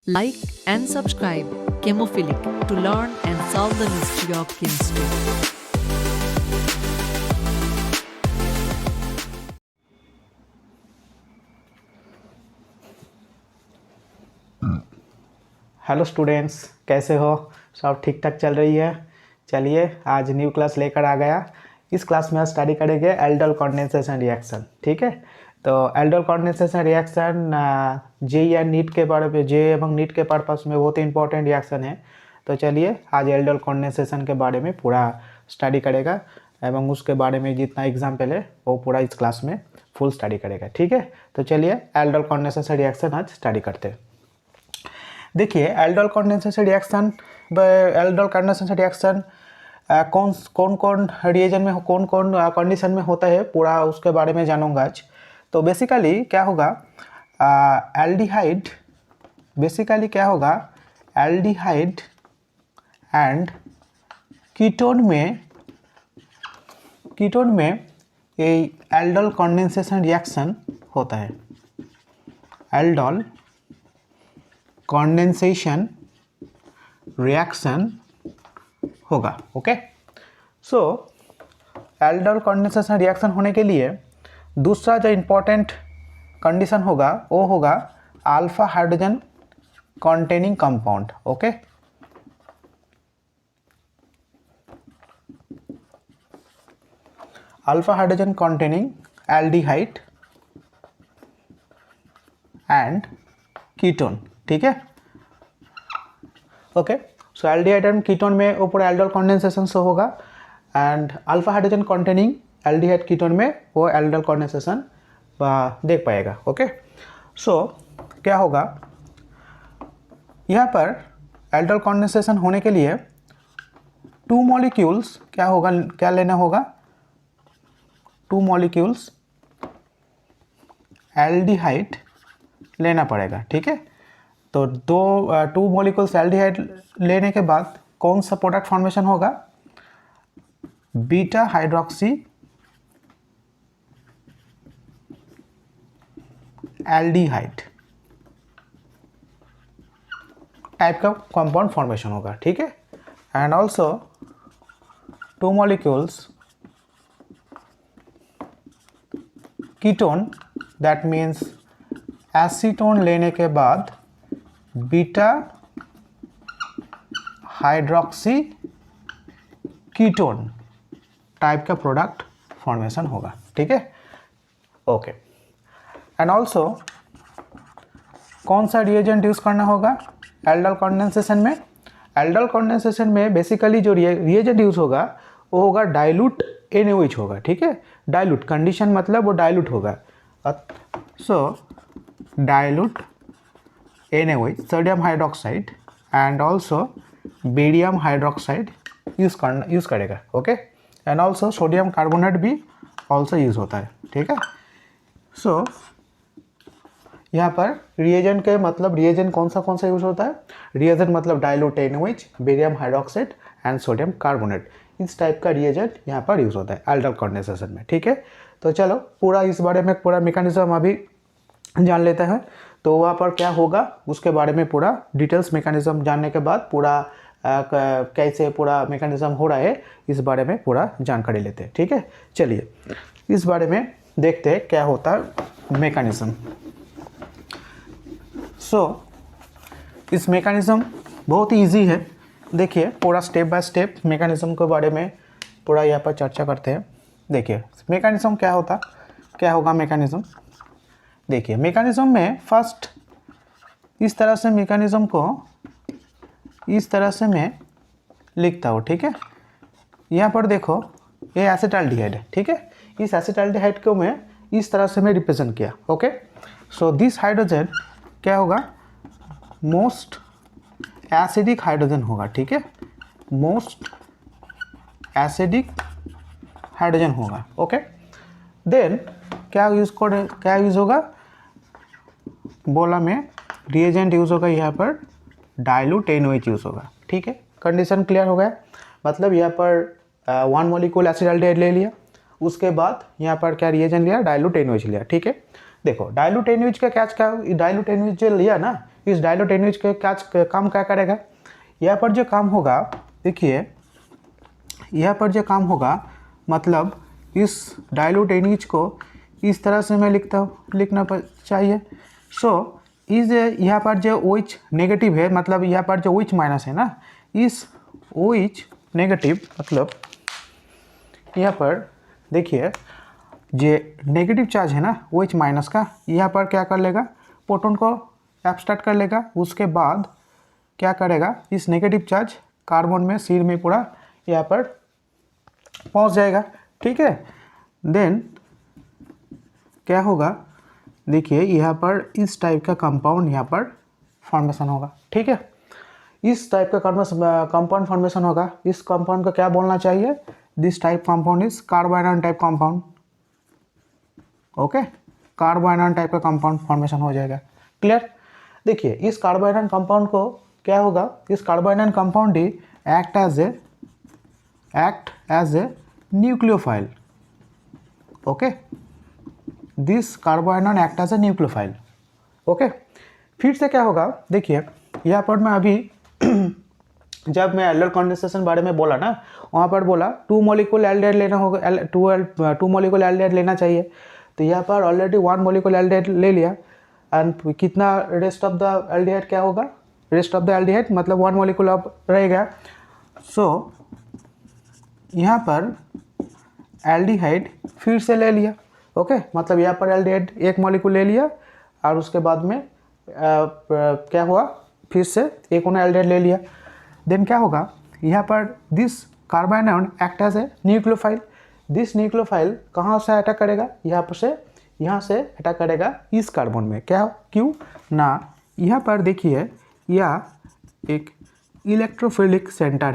Like and subscribe Chemophilic to learn and solve the mystery of chemistry. Hello students, कैसे हो? सब ठीक ठाक चल रही है? चलिए आज न्यू क्लास लेकर आ गया। इस क्लास में स्टडी करेंगे एल्डोल कंडेंसेशन रिएक्शन। ठीक है, तो एल्डोल कंडेंसेशन रिएक्शन जे या नीट के बारे में, जे एवं नीट के पर्पस में बहुत ही इंपॉर्टेंट रिएक्शन है। तो चलिए आज एल्डोल कंडेंसेशन के बारे में पूरा स्टडी करेगा एवं उसके बारे में जितना एग्जाम्पल है वो पूरा इस क्लास में फुल स्टडी करेगा। ठीक है, तो चलिए एल्डोल कंडेंसेशन रिएक्शन आज स्टडी करते हैं। देखिए एल्डोल कंडेंसेशन रिएक्शन कौन कौन रिएजन में, कौन कौन कंडीशन में होता है, पूरा उसके बारे में जानूंगा आज। तो बेसिकली क्या होगा, एल्डिहाइड एंड कीटोन में ये एल्डोल कंडेंसेशन रिएक्शन होता है। एल्डोल कंडेंसेशन रिएक्शन होगा। ओके, सो एल्डोल कंडेंसेशन रिएक्शन होने के लिए दूसरा जो इम्पोर्टेंट कंडीशन होगा वो होगा alpha hydrogen containing compound. Okay, alpha hydrogen containing aldehyde and ketone. ठीक है, okay, so aldehyde and ketone में वो पूरा एल्डोल कंडेंसेशन शो होगा and alpha hydrogen containing aldehyde ketone में वो एल्डोल कंडेंसेशन देख पाएगा। ओके, सो क्या होगा यहाँ पर एल्डोल कंडेंसेशन होने के लिए टू मॉलिक्यूल्स क्या लेना होगा, टू मॉलिक्यूल्स एल्डिहाइड लेना पड़ेगा। ठीक है, तो टू मॉलिक्यूल्स एल्डिहाइड लेने के बाद कौन सा प्रोडक्ट फॉर्मेशन होगा, बीटा हाइड्रोक्सी एल्डिहाइड टाइप का कंपाउंड फॉर्मेशन होगा। ठीक है, and also two molecules ketone, that means acetone लेने के बाद बीटा हाइड्रोक्सी कीटोन टाइप का प्रोडक्ट फॉर्मेशन होगा। ठीक है, ओके, एंड ऑल्सो कौन सा रिएजेंट यूज करना होगा एल्डोल कंडेंसेशन में? एल्डोल कंडेंसेशन में बेसिकली जो रिएजेंट यूज होगा वो होगा डाइल्यूट NaOH होगा। ठीक है, डाइल्यूट कंडीशन मतलब वो डाइल्यूट होगा। So dilute NaOH sodium hydroxide and also barium hydroxide use करेगा। Okay, and also sodium carbonate भी ऑल्सो यूज होता है। ठीक है, सो यहाँ पर रिएजेंट के मतलब रिएजेंट कौन सा यूज होता है, रिएजेंट मतलब dilute NaOH, barium hydroxide and sodium carbonate, इस टाइप का रिएजेंट यहाँ पर यूज होता है एल्डोल कंडेंसेशन में। ठीक है, तो चलो पूरा इस बारे में पूरा मैकेनिज्म अभी जान लेते हैं। तो वहाँ पर क्या होगा उसके बारे में पूरा डिटेल्स मैकेनिज्म जानने के बाद पूरा कैसे पूरा मैकेनिज्म हो रहा है इस बारे में पूरा जानकारी लेते हैं। ठीक है, चलिए इस बारे में देखते हैं क्या होता है मैकेनिज्म। सो इस मैकेनिज्म बहुत ही ईजी है। देखिए पूरा स्टेप बाय स्टेप मैकेनिज्म के बारे में पूरा यहाँ पर चर्चा करते हैं। देखिए मैकेनिज्म क्या होगा मैकेनिज्म। देखिए मैकेनिज्म में फर्स्ट इस तरह से मैकेनिज्म को इस तरह से मैं लिखता हूँ। ठीक है, यहाँ पर देखो ये एसिटाल्डिहाइड है। ठीक है, इस एसिटाल्डिहाइड को मैं इस तरह से मैं रिप्रेजेंट किया। ओके, सो दिस हाइड्रोजन क्या होगा, मोस्ट एसिडिक हाइड्रोजन होगा। ठीक है, मोस्ट एसिडिक हाइड्रोजन होगा। ओके, देन क्या यूज होगा बोला मैं, रिएजेंट यूज होगा यहाँ पर डाइल्यूट NaOH यूज होगा। ठीक है, कंडीशन क्लियर हो गया। मतलब यहाँ पर वन मॉलिक्यूल एसिटाल्डिहाइड ले लिया, उसके बाद यहाँ पर क्या रिएजेंट लिया, डाइल्यूट NaOH लिया। ठीक है, देखो डाइल्यूट NaOH का क्या, डाइल्यूट NaOH जो लिया ना इस डाइल्यूट NaOH के काम क्या करेगा, यहाँ पर जो काम होगा, देखिए यहाँ पर जो काम होगा, मतलब इस डाइल्यूट NaOH को इस तरह से मैं लिखना चाहिए। सो इस यहाँ पर जो OH नेगेटिव है, मतलब यहाँ पर जो OH माइनस है ना, इस OH नेगेटिव मतलब यहाँ पर देखिए जो नेगेटिव चार्ज है ना OH माइनस का, यहाँ पर क्या कर लेगा, प्रोटॉन को एब्स्ट्रैक्ट कर लेगा, उसके बाद क्या करेगा, इस नेगेटिव चार्ज कार्बन में सिर में पूरा यहाँ पर पहुँच जाएगा, ठीक है। देन क्या होगा, देखिए यहाँ पर इस टाइप का कंपाउंड यहाँ पर फॉर्मेशन होगा, ठीक है। इस टाइप का कंपाउंड फॉर्मेशन होगा। इस कंपाउंड को क्या बोलना चाहिए, this type compound is carbanion type compound, okay. Carbanion type का कंपाउंड फॉर्मेशन हो जाएगा, क्लियर। देखिए इस कार्बोनाइन कंपाउंड को क्या होगा, इस कार्बोनाइन कंपाउंड ही act as a nucleophile, okay. This carbanion act as a nucleophile, okay. फिर से क्या होगा, देखिए यहाँ पर मैं अभी जब मैं एल्डिहाइड कंडेंसेशन बारे में बोला ना, वहाँ पर बोला 2 मॉलिक्यूल एल्डिहाइड लेना होगा, 2 मॉलिक्यूल एल्डिहाइड लेना चाहिए। तो यहाँ पर ऑलरेडी 1 मॉलिक्यूल एल्डिहाइड ले लिया, एंड कितना रेस्ट ऑफ द एल्डिहाइड क्या होगा, रेस्ट ऑफ द एल्डिहाइड मतलब 1 मॉलिक्यूल अब रहेगा। सो यहाँ पर एल्डिहाइड फिर से ले लिया, ओके। मतलब यहाँ पर एल्डिहाइड 1 मॉलिक्यूल ले लिया और उसके बाद में क्या हुआ, फिर से एक उन्हें एल्डिहाइड ले लिया। देन क्या होगा, यहाँ पर this carbanion act as a nucleophile. This nucleophile कहाँ से अटैक करेगा, यहाँ से अटैक करेगा इस कार्बन में, क्या क्यों ना, यहाँ पर देखिए यह एक इलेक्ट्रोफिलिक सेंटर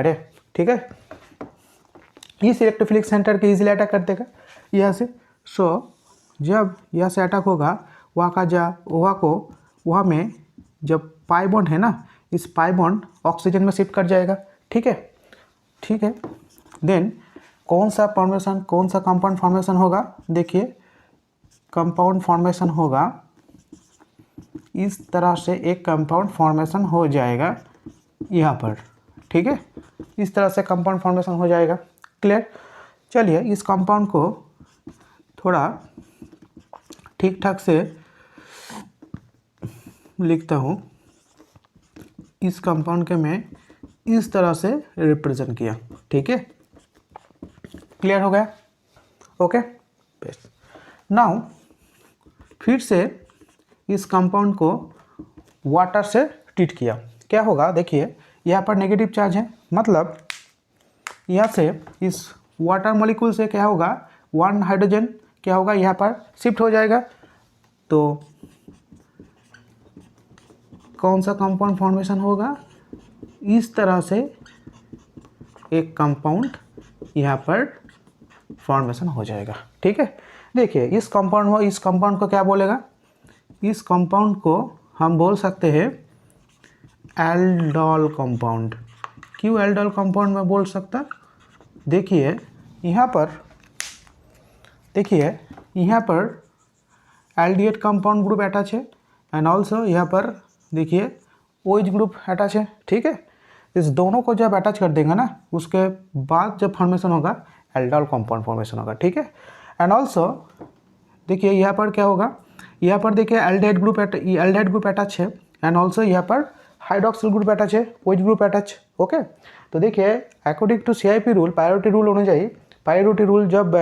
है, ठीक है। इस इलेक्ट्रोफिलिक सेंटर के इजीली अटैक कर देगा यहाँ से। सो जब यहाँ से अटैक होगा, वहाँ में जब पाई बॉन्ड है ना, इस पाई बॉन्ड ऑक्सीजन में शिफ्ट कर जाएगा, ठीक है। देन कौन सा कंपाउंड फॉर्मेशन होगा, देखिए कंपाउंड फॉर्मेशन होगा इस तरह से, एक कंपाउंड फॉर्मेशन हो जाएगा यहाँ पर, ठीक है। इस तरह से कंपाउंड फॉर्मेशन हो जाएगा, क्लियर। चलिए इस कंपाउंड को थोड़ा ठीक ठाक से लिखता हूँ। इस कंपाउंड के मैं इस तरह से रिप्रेजेंट किया, ठीक है, क्लियर हो गया, ओके। बेस्ट। नाउ फिर से इस कंपाउंड को वाटर से ट्रीट किया, क्या होगा, देखिए यहाँ पर नेगेटिव चार्ज है, मतलब यहाँ से इस वाटर मॉलिक्यूल से क्या होगा, 1 हाइड्रोजन क्या होगा, यहाँ पर शिफ्ट हो जाएगा। तो कौन सा कंपाउंड फॉर्मेशन होगा, इस तरह से एक कंपाउंड यहाँ पर फॉर्मेशन हो जाएगा, ठीक है। देखिए इस कंपाउंड को क्या बोलेगा, इस कंपाउंड को हम बोल सकते हैं एल्डोल कंपाउंड। क्यों एल्डोल कंपाउंड में बोल सकता, देखिए यहाँ पर एल्डिहाइड कंपाउंड ग्रुप अटैच है, एंड ऑल्सो यहाँ पर देखिए OH ग्रुप अटैच है, ठीक है। इस दोनों को जब अटैच कर देंगे ना, उसके बाद जब फॉर्मेशन होगा एल्डोल कंपाउंड फॉर्मेशन होगा, ठीक है। एंड ऑल्सो देखिए यहाँ पर क्या होगा, यहाँ पर देखिए एल्डिहाइड ग्रुप अटैच है, एंड ऑल्सो यहाँ पर हाइड्रोक्सिल ग्रुप अटैच है, OH ग्रुप अटैच, ओके। तो देखिए according to CIP rule, priority rule अनुযায়ী, प्रायोरिटी रूल जब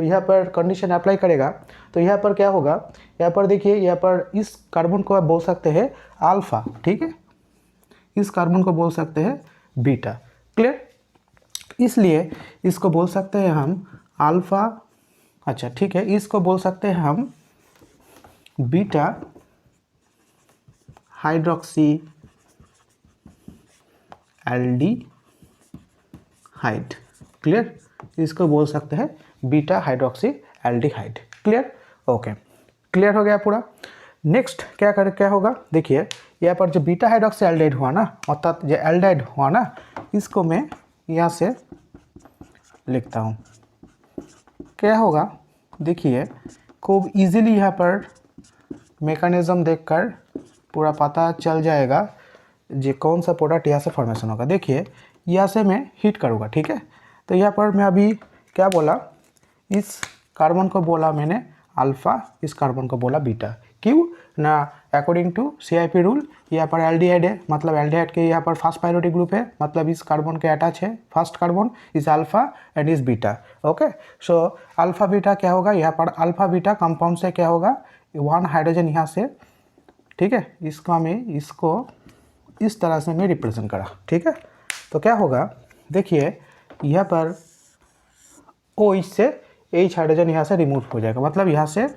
यहाँ पर कंडीशन अप्लाई करेगा, तो यहाँ पर क्या होगा, यहाँ पर देखिए यहाँ पर इस कार्बन को आप बोल सकते हैं अल्फा, ठीक है, इस कार्बन को बोल सकते हैं बीटा, क्लियर। इसलिए इसको बोल सकते हैं हम अल्फा, अच्छा ठीक है, इसको बोल सकते हैं हम बीटा हाइड्रोक्सी एल्डिहाइड, क्लियर। इसको बोल सकते हैं beta hydroxy aldehyde, clear, okay, clear हो गया पूरा। नेक्स्ट क्या होगा, देखिए यहाँ पर जो बीटा हाइड्रोक्सी एल्डिहाइड हुआ ना, अर्थात जो एल्डिहाइड हुआ ना, इसको मैं यहाँ से लिखता हूँ, क्या होगा, देखिए खूब इजीली यहाँ पर मेकानिज़्म देखकर पूरा पता चल जाएगा जो कौन सा प्रोडक्ट यहाँ से फॉर्मेशन होगा। देखिए यहाँ से मैं हीट करूँगा, ठीक है। तो यहाँ पर मैं अभी क्या बोला, इस कार्बन को बोला मैंने अल्फ़ा, इस कार्बन को बोला बीटा। क्यों ना, अकॉर्डिंग टू CIP रूल यहाँ पर एल्डिहाइड है, मतलब एल्डिहाइड के यहाँ पर फर्स्ट पायरोटिक ग्रुप है, मतलब इस कार्बन के अटैच है फर्स्ट कार्बन इस अल्फ़ा एंड इस बीटा। ओके, सो अल्फ़ा बीटा क्या होगा, यहाँ पर अल्फ़ा बीटा कंपाउंड से क्या होगा, 1 हाइड्रोजन यहाँ से, ठीक है। इसको इस तरह से मैं रिप्रेजेंट करा, ठीक है। तो क्या होगा, देखिए यहाँ पर OH से H हाइड्रोजन यहाँ से रिमूव हो जाएगा, मतलब यहाँ से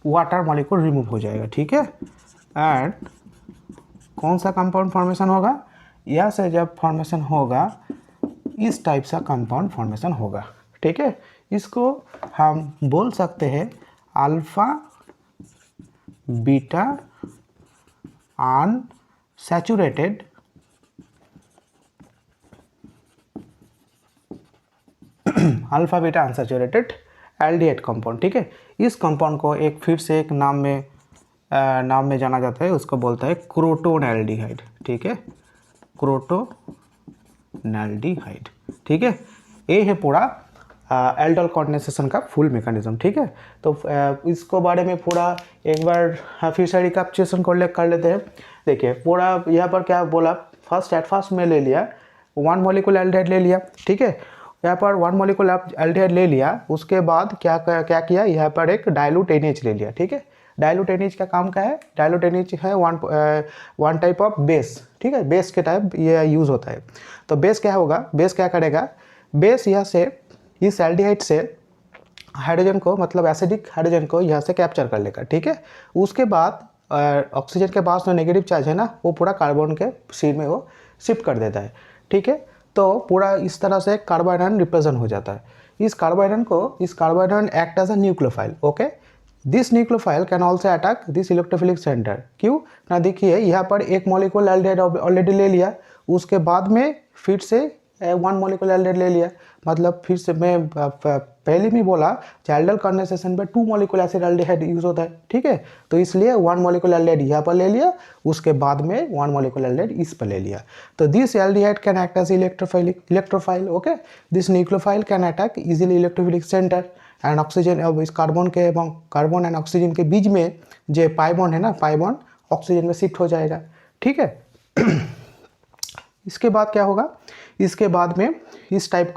वाटर मॉलिक्यूल रिमूव हो जाएगा, ठीक है। एंड कौन सा कंपाउंड फॉर्मेशन होगा, यहाँ से जब फॉर्मेशन होगा इस टाइप सा कंपाउंड फॉर्मेशन होगा, ठीक है। इसको हम बोल सकते हैं alpha beta unsaturated alpha beta unsaturated aldehyde compound, ठीक है। इस कंपाउंड को एक फिर से एक नाम में जाना जाता है, उसको बोलता है क्रोटोनैल्डिहाइड, ठीक है, क्रोटोनैल्डिहाइड, ठीक है। ये है पूरा एल्डोल कंडेंसेशन का फुल मैकेनिज्म, ठीक है। तो इसको बारे में पूरा एक बार फिर से रिकैप्चुलेशन कर लेते हैं। देखिए पूरा यहाँ पर क्या बोला, फर्स्ट में ले लिया 1 मॉलिक्यूल एल्डिहाइड ले लिया, ठीक है। यहाँ पर 1 मॉलिक्यूल एल्डिहाइड ले लिया, उसके बाद क्या किया, यहाँ पर एक डाइल्यूट NH ले लिया, ठीक है। डाइल्यूट NH का काम क्या है, डाइल्यूट NH है वन टाइप ऑफ बेस, ठीक है, बेस के टाइप ये यूज़ होता है। तो बेस क्या होगा, बेस क्या करेगा, बेस यहाँ से इस एल्डिहाइड से हाइड्रोजन को, मतलब एसिडिक हाइड्रोजन को यहाँ से कैप्चर कर लेगा, ठीक है। उसके बाद ऑक्सीजन के पास जो नेगेटिव चार्ज है ना, वो पूरा कार्बन के सीट में वो शिफ्ट कर देता है, ठीक है। तो पूरा इस तरह से कार्बोहाइड्रेट रिप्रेजेंट हो जाता है। इस carbohydrate act as a nucleophile, okay. This nucleophile can also attack this electrophilic centre. क्यों ना, देखिए यहाँ पर एक मॉलिक्यूल एल्डिहाइड ऑलरेडी ले लिया, उसके बाद में फिर से 1 मॉलिक्यूल एल्डिहाइड ले लिया, मतलब फिर से मैं पहले भी बोला एल्डिहाइड कंडेंसेशन में 2 मॉलिक्यूल एसिड एल्डिहाइड यूज होता है, ठीक है। तो इसलिए 1 मॉलिक्यूल एल्डिहाइड यहाँ पर ले लिया, उसके बाद में 1 मॉलिक्यूल एल्डिहाइड इस पर ले लिया। तो this aldehyde can act as electrophile, okay. This nucleophile can attack easily electrophilic centre and oxygen. अब इस कार्बन एंड ऑक्सीजन के बीच में जो पाई बॉन्ड है ना, पाई बॉन्ड ऑक्सीजन में शिफ्ट हो जाएगा, ठीक है। इसके बाद क्या होगा, इसके बाद में इस टाइप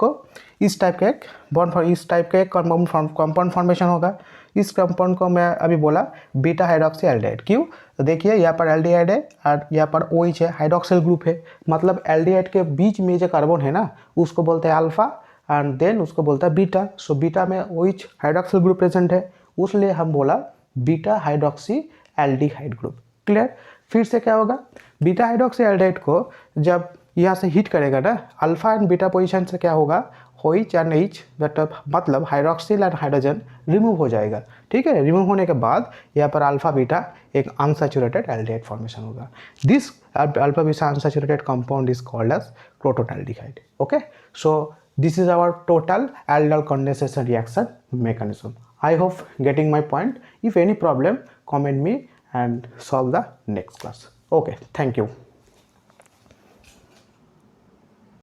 का एक कंपाउंड फॉर्मेशन होगा। इस कंपाउंड को मैं अभी बोला बीटा हाइड्रोक्सी एल्डिहाइड। क्यों, तो देखिए यहाँ पर एल्डिहाइड है और यहाँ पर OH है, हाइड्रोक्सिल ग्रुप है, मतलब एल्डिहाइड के बीच में जो कार्बन है ना, उसको बोलते हैं अल्फा एंड देन उसको बोलता है बीटा। सो बीटा में OH हाइड्रोक्सिल ग्रुप प्रेजेंट है, उसलिए हम बोला beta hydroxy aldehyde group. Clear. फिर से क्या होगा, बीटा हाइड्रोक्सी एल्डिहाइड को जब यहाँ से हीट करेगा ना, अल्फा एंड बीटा पोजीशन से क्या होगा, OH एंड H मतलब हाइड्रोक्सिल एंड हाइड्रोजन रिमूव हो जाएगा, ठीक है। रिमूव होने के बाद यहाँ पर अल्फा बीटा एक अनसैचुरेटेड एल्डिहाइड फॉर्मेशन होगा। This alpha beta unsaturated compound is called as crotonaldehyde, okay. So this is our total aldol condensation reaction mechanism. I hope getting my point. If any problem, comment me and solve the next class. Okay, thank you.